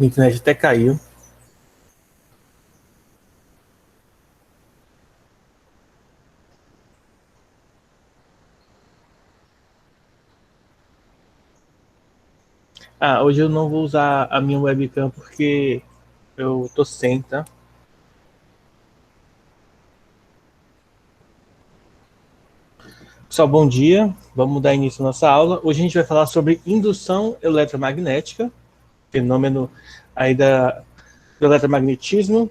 Minha internet até caiu. Hoje eu não vou usar a minha webcam porque eu tô sem, tá? Pessoal, bom dia. Vamos dar início à nossa aula. Hoje a gente vai falar sobre indução eletromagnética, fenômeno aí do eletromagnetismo,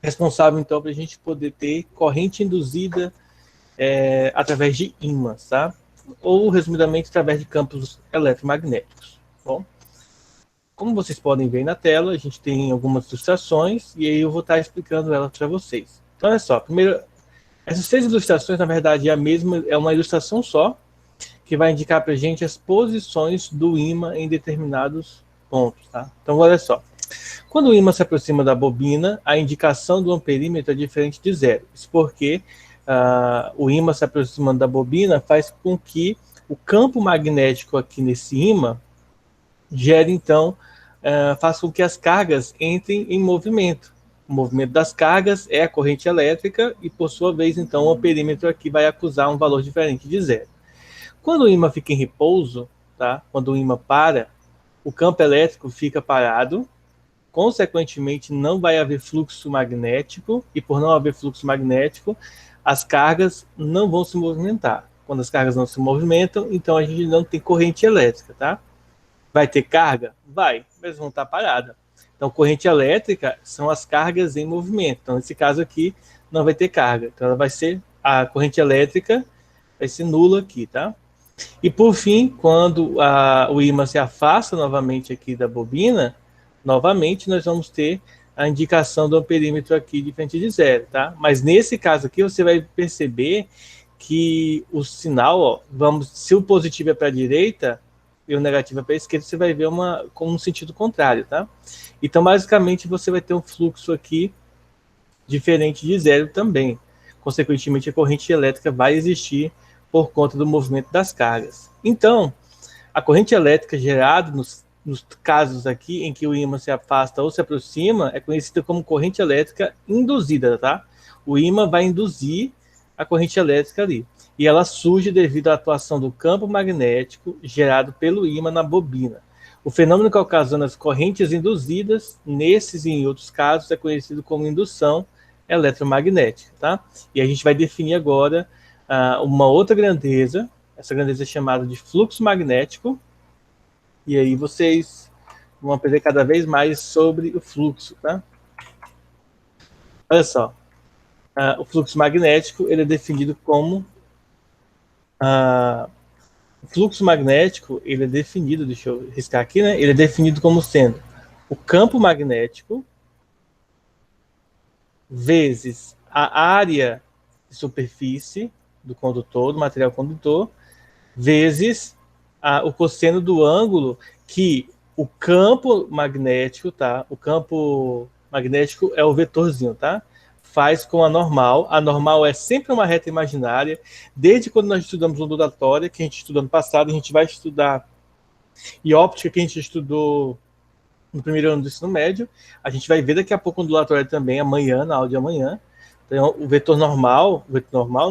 responsável então para a gente poder ter corrente induzida através de ímãs, tá? Ou, resumidamente, através de campos eletromagnéticos. Bom, como vocês podem ver na tela, a gente tem algumas ilustrações e aí eu vou estar explicando elas para vocês. Então, olha só, primeiro, essas 6 ilustrações, na verdade, é uma ilustração só, que vai indicar para a gente as posições do ímã em determinados pontos, tá? Então, olha só. Quando o ímã se aproxima da bobina, a indicação do amperímetro é diferente de zero. Isso porque o ímã se aproximando da bobina faz com que o campo magnético aqui nesse ímã gere, então, faz com que as cargas entrem em movimento. O movimento das cargas é a corrente elétrica e, por sua vez, então, o amperímetro aqui vai acusar um valor diferente de zero. Quando o ímã fica em repouso, tá? Quando o ímã para, o campo elétrico fica parado, consequentemente não vai haver fluxo magnético, e por não haver fluxo magnético, as cargas não vão se movimentar. Quando as cargas não se movimentam, então a gente não tem corrente elétrica, tá? Vai ter carga? Vai, mas vão estar parada. Então, corrente elétrica são as cargas em movimento. Então, nesse caso aqui, não vai ter carga. Então, ela vai ser, a corrente elétrica vai ser nula aqui, tá? E por fim, quando o ímã se afasta novamente aqui da bobina, novamente nós vamos ter a indicação do amperímetro aqui diferente de zero, tá? Mas nesse caso aqui você vai perceber que o sinal, ó, se o positivo é para a direita e o negativo é para a esquerda, você vai ver com um sentido contrário, tá? Então, basicamente, você vai ter um fluxo aqui diferente de zero também. Consequentemente, a corrente elétrica vai existir por conta do movimento das cargas. Então, a corrente elétrica gerada nos casos aqui em que o ímã se afasta ou se aproxima é conhecida como corrente elétrica induzida, tá? O ímã vai induzir a corrente elétrica ali. E ela surge devido à atuação do campo magnético gerado pelo ímã na bobina. O fenômeno que ocasiona as correntes induzidas, nesses e em outros casos, é conhecido como indução eletromagnética, tá? E a gente vai definir agora uma outra grandeza, essa grandeza é chamada de fluxo magnético, e aí vocês vão aprender cada vez mais sobre o fluxo, tá? Olha só, o fluxo magnético ele é definido como o fluxo magnético ele é definido, deixa eu riscar aqui, né? Ele é definido como sendo o campo magnético vezes a área de superfície do condutor, do material condutor, vezes o cosseno do ângulo que o campo magnético, tá? O campo magnético é o vetorzinho, tá? Faz com a normal. A normal é sempre uma reta imaginária. Desde quando nós estudamos ondulatória, que a gente estudou no passado, a gente vai estudar, e óptica, que a gente estudou no primeiro ano do ensino médio. A gente vai ver daqui a pouco ondulatória também, amanhã, na aula de amanhã. Então, o vetor normal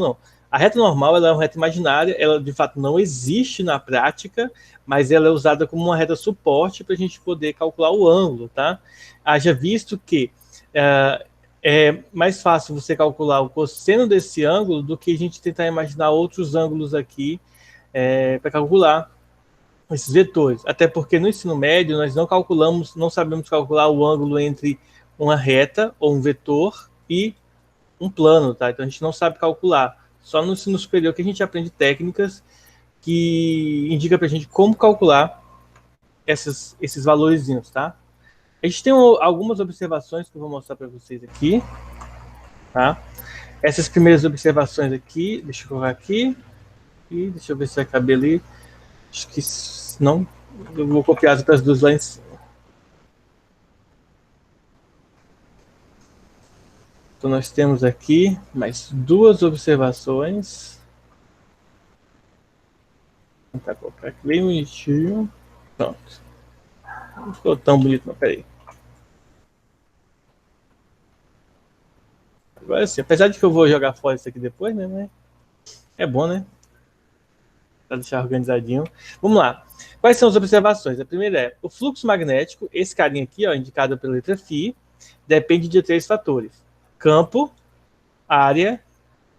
não. A reta normal ela é uma reta imaginária, ela de fato não existe na prática, mas ela é usada como uma reta suporte para a gente poder calcular o ângulo, tá? Haja visto que é mais fácil você calcular o cosseno desse ângulo do que a gente tentar imaginar outros ângulos aqui para calcular esses vetores. Até porque no ensino médio nós não sabemos calcular o ângulo entre uma reta ou um vetor e um plano, tá? Então a gente não sabe calcular. Só no ensino superior que a gente aprende técnicas que indicam pra gente como calcular esses valorzinhos, tá? A gente tem algumas observações que eu vou mostrar para vocês aqui, tá? Essas primeiras observações aqui, deixa eu colocar aqui, e deixa eu ver se vai caber ali. Acho que não, eu vou copiar as outras duas lá em cima. Então nós temos aqui mais duas observações. Vou colocar aqui bem bonitinho. Pronto. Não ficou tão bonito, não. Peraí. Agora sim, apesar de que eu vou jogar fora isso aqui depois, né? Mas é bom, né? Para deixar organizadinho. Vamos lá. Quais são as observações? A primeira é o fluxo magnético, esse carinha aqui, ó, indicado pela letra φ, depende de 3 fatores: campo, área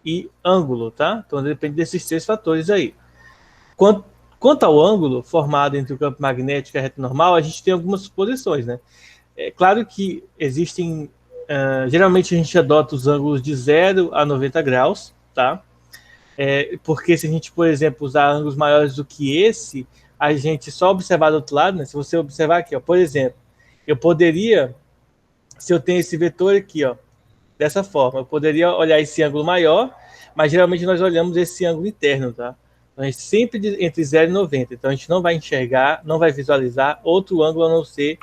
e ângulo, tá? Então depende desses 3 fatores aí. Quanto ao ângulo formado entre o campo magnético e a reta normal, a gente tem algumas suposições, né? É claro que existem. Geralmente a gente adota os ângulos de 0 a 90 graus, tá? Porque se a gente, por exemplo, usar ângulos maiores do que esse, a gente só observar do outro lado, né? Se você observar aqui, ó, por exemplo, eu poderia, se eu tenho esse vetor aqui, ó, dessa forma, eu poderia olhar esse ângulo maior, mas geralmente nós olhamos esse ângulo interno, tá? Então, a gente sempre entre 0 e 90. Então a gente não vai enxergar, não vai visualizar outro ângulo a não ser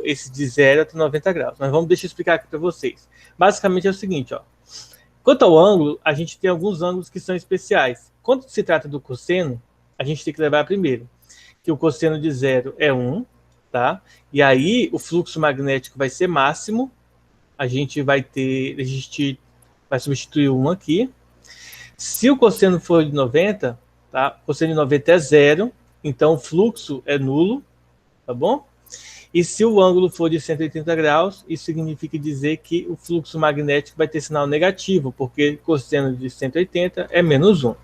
esse de 0 até 90 graus. Mas deixa eu explicar aqui para vocês. Basicamente é o seguinte, ó. Quanto ao ângulo, a gente tem alguns ângulos que são especiais. Quando se trata do cosseno, a gente tem que levar primeiro que o cosseno de 0 é 1, tá? E aí o fluxo magnético vai ser máximo. A gente vai substituir 1 aqui. Se o cosseno for de 90, tá? O cosseno de 90 é 0, então o fluxo é nulo, tá bom? E se o ângulo for de 180 graus, isso significa dizer que o fluxo magnético vai ter sinal negativo, porque cosseno de 180 é menos 1.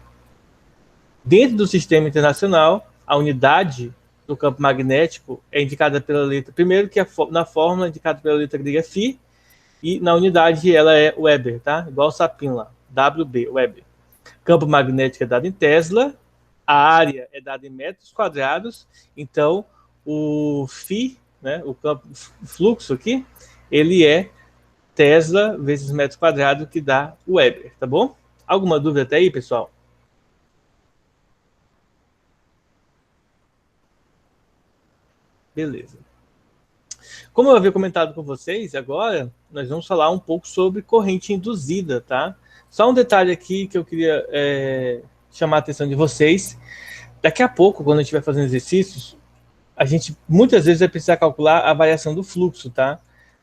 Dentro do sistema internacional, a unidade do campo magnético é indicada pela letra, primeiro que na fórmula indicada pela letra grega φ, e na unidade ela é Weber, tá? Igual o sapinho lá, WB, Weber. Campo magnético é dado em Tesla, a área é dada em metros quadrados, então o φ, né, o fluxo aqui, ele é Tesla vezes metro quadrado, que dá Weber, tá bom? Alguma dúvida até aí, pessoal? Beleza. Como eu havia comentado com vocês, agora nós vamos falar um pouco sobre corrente induzida, tá? Só um detalhe aqui que eu queria chamar a atenção de vocês. Daqui a pouco, quando a gente vai fazendo exercícios, a gente muitas vezes vai precisar calcular a variação do fluxo, tá?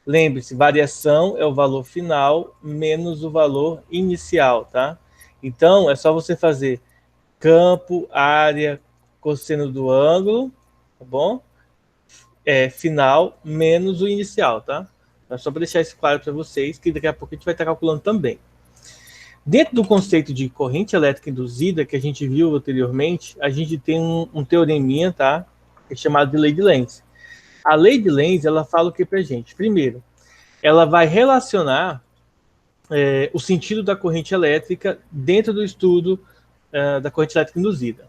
Lembre-se, variação é o valor final menos o valor inicial, tá? Então, é só você fazer campo, área, cosseno do ângulo, tá bom? Final menos o inicial, tá? Então, só para deixar isso claro para vocês, que daqui a pouco a gente vai estar calculando também. Dentro do conceito de corrente elétrica induzida, que a gente viu anteriormente, a gente tem um teoreminha, tá? Que é chamado de lei de Lenz. A lei de Lenz, ela fala o que para a gente? Primeiro, ela vai relacionar o sentido da corrente elétrica dentro do estudo da corrente elétrica induzida.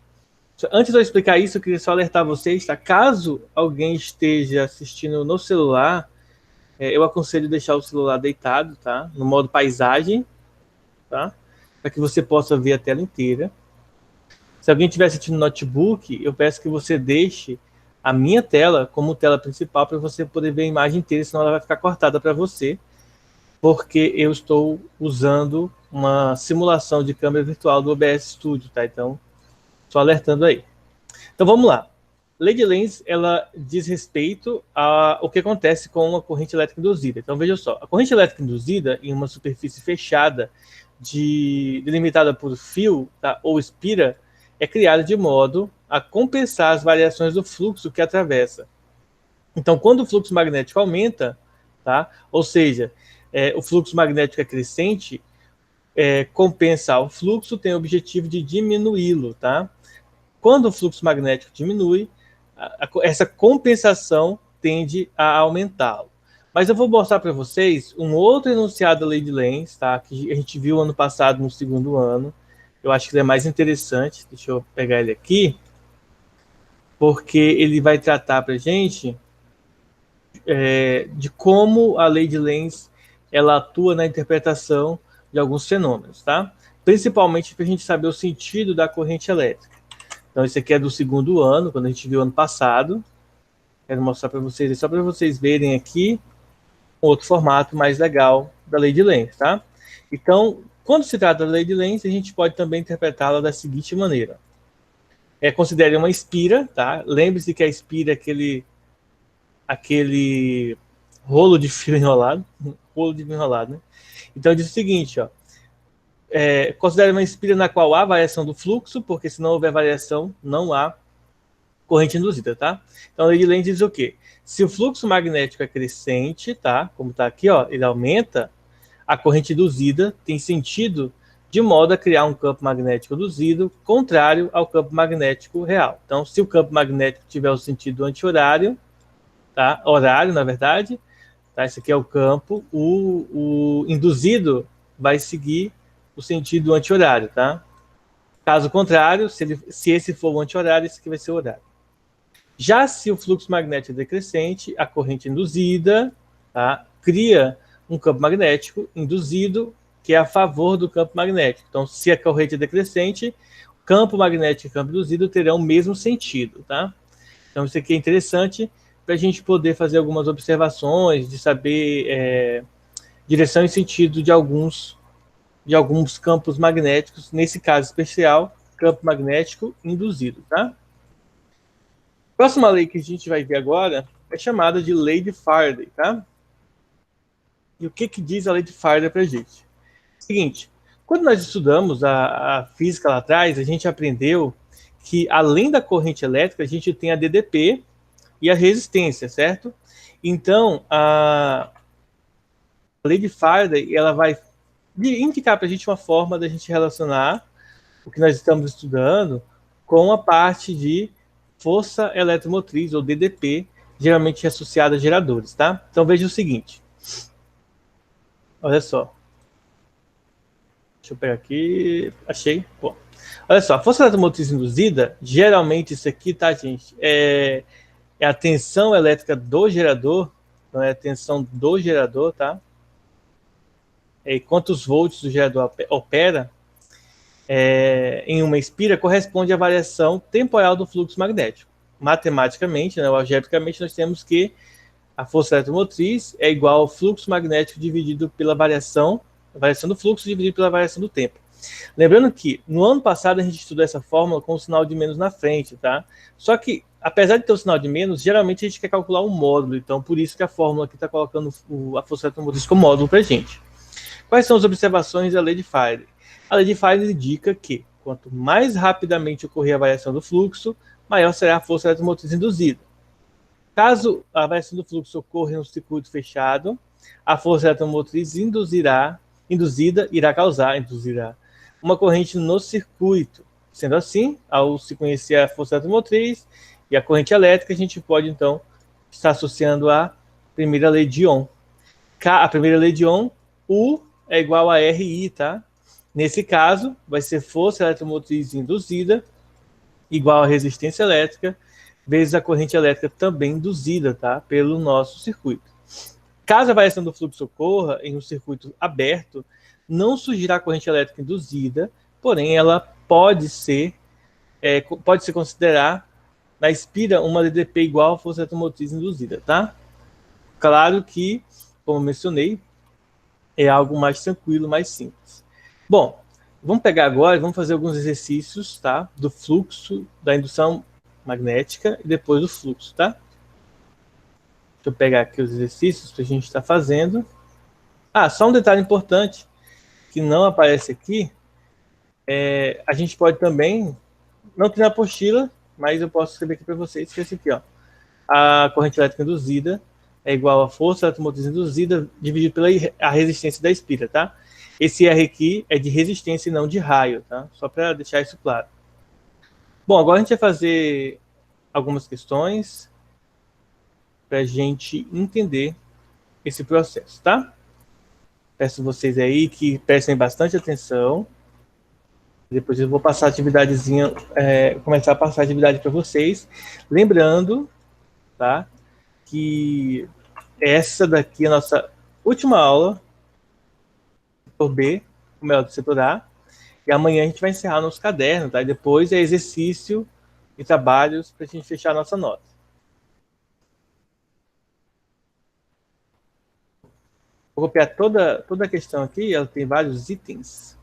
Antes de eu explicar isso, eu queria só alertar vocês, tá? Caso alguém esteja assistindo no celular, eu aconselho deixar o celular deitado, tá? No modo paisagem, tá? Para que você possa ver a tela inteira. Se alguém estiver assistindo no notebook, eu peço que você deixe a minha tela como tela principal para você poder ver a imagem inteira, senão ela vai ficar cortada para você, porque eu estou usando uma simulação de câmera virtual do OBS Studio, tá? Então, só alertando aí. Então, vamos lá. Lei de Lenz, ela diz respeito ao que acontece com uma corrente elétrica induzida. Então, veja só. A corrente elétrica induzida em uma superfície fechada, delimitada por fio, tá, ou espira, é criada de modo a compensar as variações do fluxo que atravessa. Então, quando o fluxo magnético aumenta, tá, ou seja, o fluxo magnético é crescente, compensar o fluxo tem o objetivo de diminuí-lo, tá? Quando o fluxo magnético diminui, essa compensação tende a aumentá-lo. Mas eu vou mostrar para vocês um outro enunciado da lei de Lenz, tá? Que a gente viu ano passado no segundo ano. Eu acho que ele é mais interessante. Deixa eu pegar ele aqui, porque ele vai tratar para a gente de como a lei de Lenz ela atua na interpretação de alguns fenômenos, tá? Principalmente para a gente saber o sentido da corrente elétrica. Então, esse aqui é do segundo ano, quando a gente viu ano passado. Quero mostrar para vocês, só para vocês verem aqui outro formato mais legal da lei de Lenz, tá? Então, quando se trata da lei de Lenz, a gente pode também interpretá-la da seguinte maneira. Considere uma espira, tá? Lembre-se que a espira é aquele aquele rolo de fio enrolado, né? Então diz o seguinte, ó, considere uma espira na qual há variação do fluxo, porque se não houver variação, não há corrente induzida, tá? Então a lei de Lenz diz o quê? Se o fluxo magnético é crescente, tá? Como está aqui, ó, ele aumenta, a corrente induzida tem sentido de modo a criar um campo magnético induzido contrário ao campo magnético real. Então, se o campo magnético tiver o sentido anti-horário, tá? Horário, na verdade, tá? Esse aqui é o campo, o induzido vai seguir o sentido anti-horário, tá? Caso contrário, se esse for o anti-horário, esse aqui vai ser o horário. Já se o fluxo magnético é decrescente, a corrente induzida, tá, cria um campo magnético induzido que é a favor do campo magnético. Então, se a corrente é decrescente, campo magnético e campo induzido terão o mesmo sentido, tá? Então, isso aqui é interessante para a gente poder fazer algumas observações, de saber direção e sentido de alguns campos magnéticos, nesse caso especial, campo magnético induzido, tá? A próxima lei que a gente vai ver agora é chamada de lei de Faraday, tá? E o que diz a lei de Faraday para a gente? Seguinte, quando nós estudamos a física lá atrás, a gente aprendeu que além da corrente elétrica, a gente tem a DDP e a resistência, certo? Então, a lei de Faraday, ela vai indicar para a gente uma forma da gente relacionar o que nós estamos estudando com a parte de força eletromotriz, ou DDP, geralmente associada a geradores, tá? Então veja o seguinte. Olha só. Deixa eu pegar aqui. Achei. Bom. Olha só, a força eletromotriz induzida, geralmente isso aqui, tá, gente? É a tensão elétrica do gerador, não é a tensão do gerador, tá? E quantos volts o gerador opera em uma espira corresponde à variação temporal do fluxo magnético. Matematicamente, né, algebricamente, nós temos que a força eletromotriz é igual ao fluxo magnético dividido pela variação do fluxo dividido pela variação do tempo. Lembrando que no ano passado a gente estudou essa fórmula com o sinal de menos na frente, tá? Só que, apesar de ter o sinal de menos, geralmente a gente quer calcular um módulo, então por isso que a fórmula aqui está colocando a força eletromotriz como módulo para a gente. Quais são as observações da lei de Faraday? A lei de Faraday indica que quanto mais rapidamente ocorrer a variação do fluxo, maior será a força eletromotriz induzida. Caso a variação do fluxo ocorra em um circuito fechado, a força eletromotriz induzida induzirá uma corrente no circuito. Sendo assim, ao se conhecer a força eletromotriz e a corrente elétrica, a gente pode então estar associando a primeira lei de Ohm. A primeira lei de Ohm, U é igual a RI, tá? Nesse caso, vai ser força eletromotriz induzida igual a resistência elétrica vezes a corrente elétrica também induzida, tá? Pelo nosso circuito. Caso a variação do fluxo ocorra em um circuito aberto, não surgirá corrente elétrica induzida, porém ela pode se considerar na espira uma DDP igual a força eletromotriz induzida, tá? Claro que, como mencionei, é algo mais tranquilo, mais simples. Bom, vamos pegar agora e vamos fazer alguns exercícios, tá? Do fluxo, da indução magnética e depois do fluxo, tá? Deixa eu pegar aqui os exercícios que a gente está fazendo. Ah, só um detalhe importante que não aparece aqui. A gente pode também, não tem na apostila, mas eu posso escrever aqui para vocês, que é esse aqui, ó. A corrente elétrica induzida é igual a força eletromotriz induzida dividido pela a resistência da espira, tá? Esse R aqui é de resistência e não de raio, tá? Só para deixar isso claro. Bom, agora a gente vai fazer algumas questões para a gente entender esse processo, tá? Peço vocês aí que prestem bastante atenção. Depois eu vou passar a atividadezinha, começar a passar a atividade para vocês. Lembrando, tá? Que essa daqui é a nossa última aula do setor B, como é o do setor A, e amanhã a gente vai encerrar nosso caderno, tá? E depois é exercício e trabalhos para a gente fechar a nossa nota. Vou copiar toda a questão aqui, ela tem vários itens.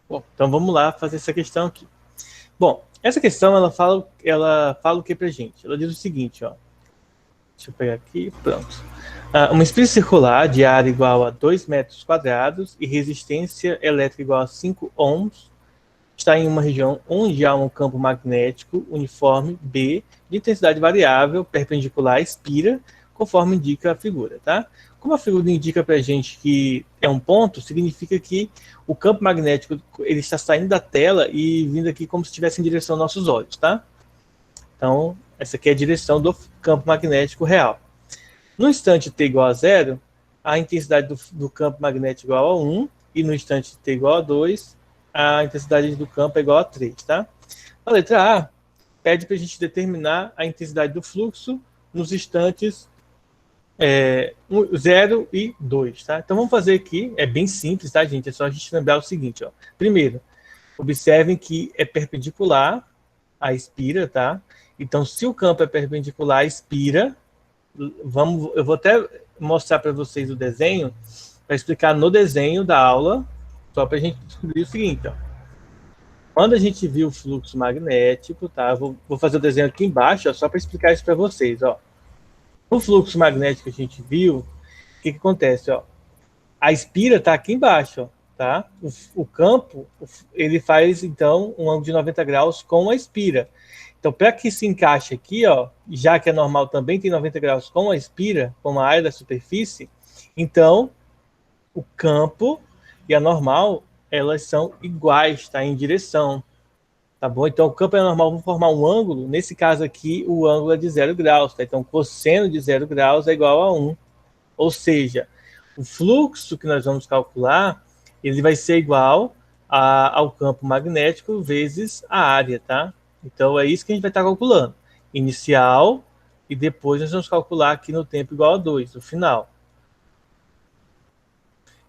Bom, então vamos lá fazer essa questão aqui. Bom, essa questão ela fala o que pra gente? Ela diz o seguinte, ó. Deixa eu pegar aqui, pronto. Uma espécie circular de área igual a 2 metros quadrados e resistência elétrica igual a 5 ohms está em uma região onde há um campo magnético uniforme B de intensidade variável perpendicular expira, conforme indica a figura, tá? Como a figura indica para a gente que é um ponto, significa que o campo magnético ele está saindo da tela e vindo aqui como se estivesse em direção aos nossos olhos, tá? Então, essa aqui é a direção do campo magnético real. No instante t igual a 0, a intensidade do campo magnético é igual a 1, e no instante t igual a 2, a intensidade do campo é igual a 3, tá? A letra A pede para a gente determinar a intensidade do fluxo nos instantes 0 e 2, tá? Então vamos fazer aqui, é bem simples, tá, gente? É só a gente lembrar o seguinte, ó. Primeiro, observem que é perpendicular à espira, tá? Então, se o campo é perpendicular à espira, eu vou até mostrar para vocês o desenho, para explicar no desenho da aula, só para a gente descobrir o seguinte, ó. Quando a gente viu o fluxo magnético, tá? Vou fazer o desenho aqui embaixo, ó, só para explicar isso para vocês, ó. O fluxo magnético que a gente viu, o que acontece, ó? A espira está aqui embaixo, ó, tá? O campo, ele faz, então, um ângulo de 90 graus com a espira. Então, para que se encaixe aqui, ó, já que a normal também tem 90 graus com a espira, com a área da superfície, então, o campo e a normal, elas são iguais, tá? Em direção, tá bom? Então, o campo e a normal vão formar um ângulo. Nesse caso aqui, o ângulo é de 0 graus, tá? Então, cosseno de 0 graus é igual a 1. Ou seja, o fluxo que nós vamos calcular, ele vai ser igual ao campo magnético vezes a área, tá? Então, é isso que a gente vai estar calculando. Inicial, e depois nós vamos calcular aqui no tempo igual a 2, no final.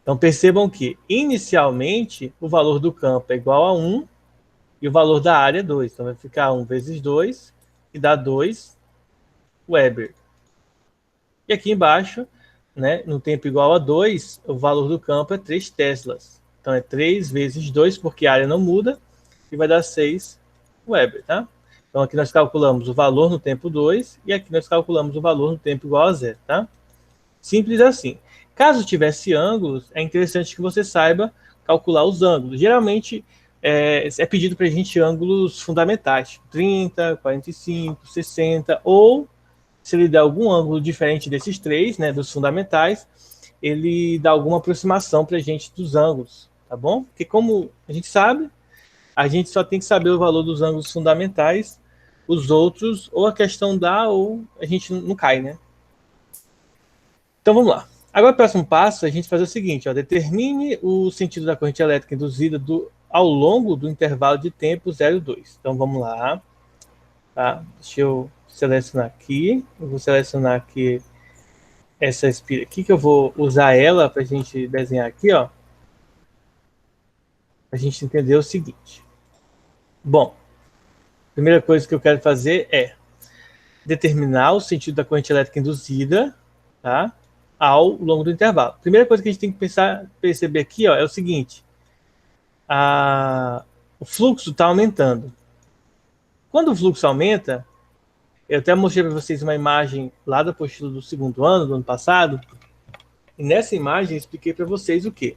Então, percebam que, inicialmente, o valor do campo é igual a 1 e o valor da área é 2. Então, vai ficar 1 vezes 2, que dá 2 Weber. E aqui embaixo, né, no tempo igual a 2, o valor do campo é 3 teslas. Então, é 3 vezes 2, porque a área não muda, e vai dar 6 Weber, tá? Então, aqui nós calculamos o valor no tempo 2, e aqui nós calculamos o valor no tempo igual a 0, tá? Simples assim. Caso tivesse ângulos, é interessante que você saiba calcular os ângulos. Geralmente, é pedido para a gente ângulos fundamentais, tipo 30, 45, 60, ou se ele der algum ângulo diferente desses três, né, dos fundamentais, ele dá alguma aproximação para a gente dos ângulos, tá bom? Porque como a gente sabe, a gente só tem que saber o valor dos ângulos fundamentais, os outros, ou a questão dá, ou a gente não cai, né? Então vamos lá. Agora, o próximo passo, a gente faz o seguinte, ó, determine o sentido da corrente elétrica induzida ao longo do intervalo de tempo 0 e 2. Então vamos lá. Tá? Deixa eu selecionar aqui. Eu vou selecionar aqui essa espira aqui, que eu vou usar ela para a gente desenhar aqui, ó. Para a gente entender o seguinte. Bom, a primeira coisa que eu quero fazer é determinar o sentido da corrente elétrica induzida, tá? Ao longo do intervalo. A primeira coisa que a gente tem que perceber aqui, ó, é o seguinte: o fluxo está aumentando. Quando o fluxo aumenta, eu até mostrei para vocês uma imagem lá da apostila do segundo ano, do ano passado, e nessa imagem eu expliquei para vocês o quê?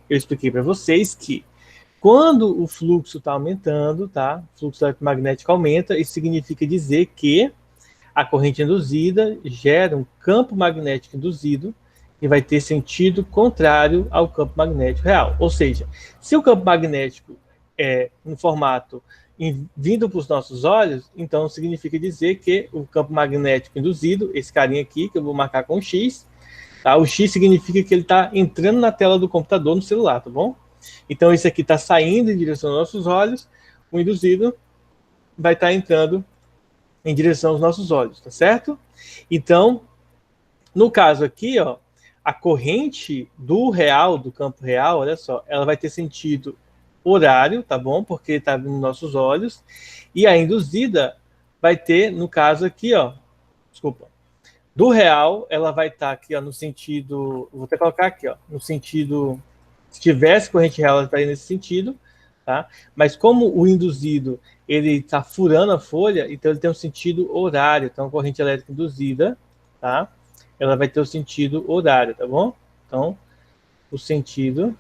Eu expliquei para vocês que quando o fluxo está aumentando, tá? O fluxo eletromagnético aumenta, isso significa dizer que a corrente induzida gera um campo magnético induzido que vai ter sentido contrário ao campo magnético real. Ou seja, se o campo magnético é no formato vindo para os nossos olhos, então significa dizer que o campo magnético induzido, esse carinha aqui, que eu vou marcar com X, tá? O X significa que ele está entrando na tela do computador, no celular, tá bom? Então, esse aqui está saindo em direção aos nossos olhos, o induzido vai estar entrando em direção aos nossos olhos, tá certo? Então, no caso aqui, ó, a corrente do real, do campo real, olha só, ela vai ter sentido horário, tá bom? Porque está nos nossos olhos. E a induzida vai ter, no caso aqui, ó, desculpa, do real, ela vai estar aqui, ó, no sentido, vou até colocar aqui, ó, no sentido Se tivesse corrente real, ela estaria nesse sentido, tá? Mas como o induzido ele está furando a folha, então ele tem um sentido horário. Então, a corrente elétrica induzida, tá? Ela vai ter o sentido horário, tá bom? Então, o sentido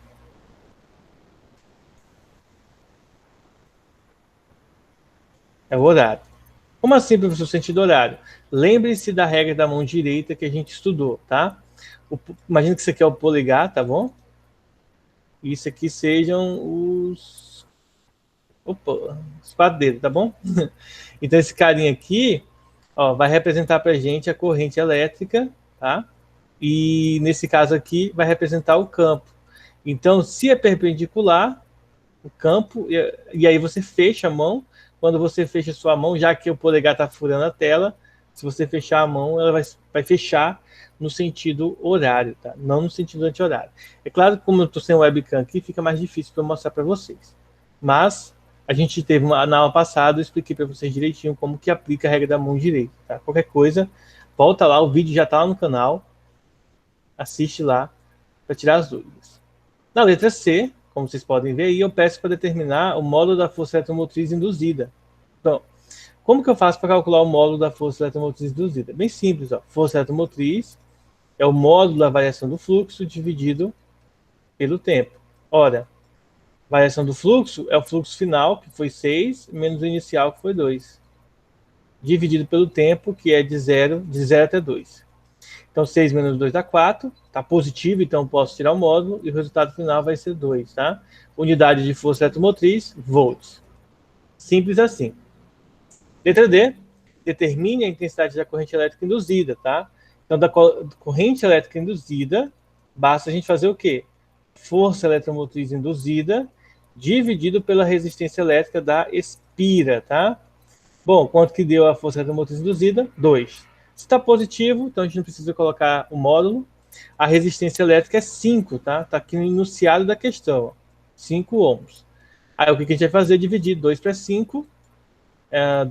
é o horário. Como assim, professor, sentido horário? Lembre-se da regra da mão direita que a gente estudou, tá? Imagina que isso aqui é o polegar, tá bom? E isso aqui sejam os... Opa, os quatro dedos, tá bom? Então, esse carinha aqui, ó, vai representar para a gente a corrente elétrica, tá? E nesse caso aqui, vai representar o campo. Então, se é perpendicular, o campo, e aí você fecha a mão. Quando você fecha a sua mão, já que o polegar está furando a tela, se você fechar a mão, ela vai fechar no sentido horário, tá? Não no sentido anti-horário. É claro que como eu estou sem webcam aqui, fica mais difícil para eu mostrar para vocês. Mas a gente teve na aula passada, eu expliquei para vocês direitinho como que aplica a regra da mão direita, tá? Qualquer coisa, volta lá, o vídeo já está lá no canal, assiste lá para tirar as dúvidas. Na letra C, como vocês podem ver aí, eu peço para determinar o módulo da força eletromotriz induzida. Então, como que eu faço para calcular o módulo da força eletromotriz induzida? Bem simples, ó. Força eletromotriz é o módulo da variação do fluxo dividido pelo tempo. Ora, variação do fluxo é o fluxo final, que foi 6, menos o inicial, que foi 2. Dividido pelo tempo, que é de 0 até 2. Então, 6 menos 2 dá 4. Está positivo, então posso tirar o módulo. E o resultado final vai ser 2, tá? Unidade de força eletromotriz, volts. Simples assim. Letra D. Determine a intensidade da corrente elétrica induzida, tá? Então, da corrente elétrica induzida, basta a gente fazer o quê? Força eletromotriz induzida dividido pela resistência elétrica da espira, tá? Bom, quanto que deu a força eletromotriz induzida? 2. Se está positivo, então a gente não precisa colocar o módulo. A resistência elétrica é 5, tá? Está aqui no enunciado da questão. 5 ohms. Aí o que a gente vai fazer? Dividir 2 para 5.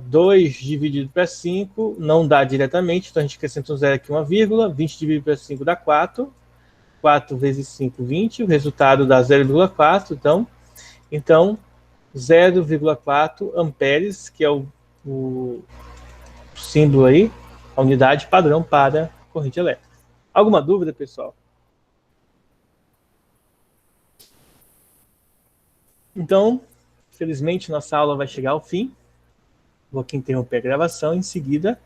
2 dividido para 5 não dá diretamente, então a gente acrescenta um zero aqui, uma vírgula. 20 dividido para 5 dá 4. 4 vezes 5, 20. O resultado dá 0,4. Então 0,4 amperes, que é o símbolo aí, a unidade padrão para corrente elétrica. Alguma dúvida, pessoal? Então, felizmente, nossa aula vai chegar ao fim. Vou aqui interromper a gravação. Em seguida,